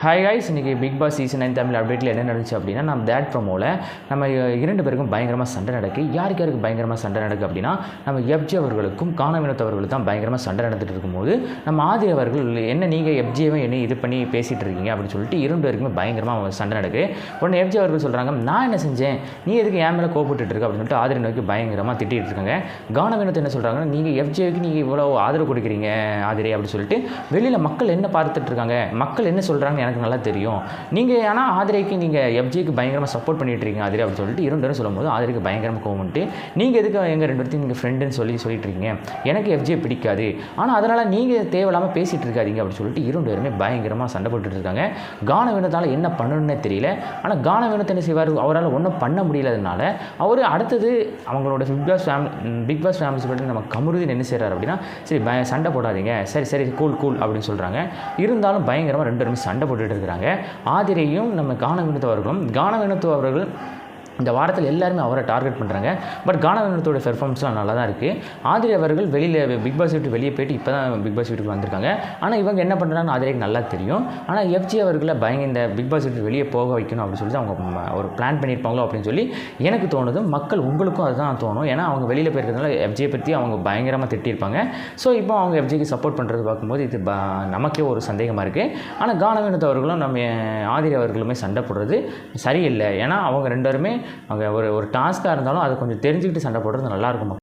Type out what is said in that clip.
Hi guys, இன்றைக்கி big Boss season 9 Tamil அப்டேட்டில் என்ன நடந்துச்சு அப்படின்னா, நம்ம தேட் ப்ரோமோவில் நம்ம 2 பேருக்கும் பயங்கரமாக சண்டை நடக்கு. யாருக்கு பயங்கரமாக சண்டை நடக்கு அப்படின்னா, நம்ம எஃப்ஜே அவர்களுக்கும் கானவினோத் அவர்களுக்கு தான் பயங்கரமாக சண்டை நடந்துட்டு இருக்கும்போது, நம்ம ஆதி அவர்கள் என்ன நீங்கள் எஃப்ஜேவை என்ன இது பண்ணி பேசிகிட்டு இருக்கீங்க அப்படின்னு சொல்லிட்டு 2 பேருக்குமே பயங்கரமாக சண்டை நடக்கு. உடனே எஃப்ஜே அவர்கள் சொல்கிறாங்க, நான் என்ன செஞ்சேன், நீ எதுக்கு என் மேலே கோப்பிட்டு இருக்க அப்படின்னு சொல்லிட்டு ஆதிரை நோக்கி பயங்கரமாக திட்டிகிட்டு இருக்காங்க. கானவினோத் என்ன சொல்கிறாங்கன்னா, நீங்கள் எஃப்ஜேவுக்கு நீங்கள் இவ்வளோ ஆதரவு கொடுக்குறீங்க ஆதிரை அப்படின்னு சொல்லிட்டு வெளியில் மக்கள் என்ன பார்த்துட்டு இருக்காங்க, மக்கள் என்ன சொல்கிறாங்க எனக்கு நல்லா தெரியும். நீங்கள் ஆனால் ஆதிரைக்கு நீங்கள் எஃப்ஜேக்கு பயங்கரமாக சப்போர்ட் பண்ணிட்டு இருக்கீங்க ஆதிரை அப்படின்னு சொல்லிட்டு 2 பேரும் சொல்லும்போது ஆதிரைக்கு பயங்கரமாக கோவம் வந்துட்டு, நீங்கள் எதுக்கு எங்கள் 2 பேர்த்தையும் நீங்கள் ஃப்ரெண்டுன்னு சொல்லிட்டு இருக்கீங்க, எனக்கு எஃப்ஜே பிடிக்காது, ஆனால் அதனால் நீங்கள் தேவையில்லாமல் பேசிகிட்டு இருக்காதீங்க அப்படின்னு சொல்லிட்டு 2 பேருமே பயங்கரமாக சண்டை போட்டுட்டு இருக்காங்க. கானவினோத்தால் என்ன பண்ணணுன்னே தெரியல. ஆனால் கானவினோத் என்ன செய்வார், அவரால் ஒன்றும் பண்ண முடியலதுனால அவர் அடுத்தது அவங்களோட பிக் பாஸ் ஃபேமிலி சொல்லிட்டு நம்ம கமருதீன் என்ன செய்கிறார் அப்படின்னா, சரி சண்டை போடாதீங்க, சரி கூல் அப்படின்னு சொல்கிறாங்க. இருந்தாலும் பயங்கரமாக 2 பேருமே சண்டை போட்டுட்டு இருக்கிறாங்க. ஆதிரையும் நம்ம கானவினோத் அவர்கள் இந்த வாரத்தில் எல்லாருமே அவரை டார்கெட் பண்ணுறாங்க. பட் கானவினோத்தோட பெர்ஃபார்மன்ஸ்லாம் நல்லா தான் இருக்குது. ஆதிரை அவர்கள் வெளியில் பிக் பாஸ் வீட்டு வெளியே போயிட்டு இப்போ தான் பிக் பாஸ் வீட்டுக்கு வந்திருக்காங்க. ஆனால் இவங்க என்ன பண்ணுறாங்கன்னு ஆதிரைக்கு நல்லா தெரியும். ஆனால் எஃப்ஜே அவர்களை இந்த பிக் பாஸ் வீட்டு வெளியே போக வைக்கணும் அப்படின்னு சொல்லிட்டு அவங்க ஒரு பிளான் பண்ணியிருப்பாங்களோ அப்படின்னு சொல்லி எனக்கு தோணுது. மக்கள் உங்களுக்கும் அதுதான் தோணும். ஏன்னா அவங்க வெளியில் போயிருக்கிறதுனால எஃப்ஜே பற்றி அவங்க பயங்கரமாக திட்டியிருப்பாங்க. ஸோ இப்போ அவங்க எஃப்ஜேக்கு சப்போர்ட் பண்ணுறது பார்க்கும்போது இது நமக்கே ஒரு சந்தேகமாக இருக்குது. ஆனால் கானவினோத் அவர்களும் நம்ம ஆதிரை அவர்களுமே சண்டை போடுறது சரியில்லை. ஏன்னா அவங்க 2 பேருமே அவங்க ஒரு டாஸ்க்காக இருந்தாலும் அதை கொஞ்சம் தெரிஞ்சுக்கிட்டு சண்டை போடுறது நல்லாயிருக்கும்.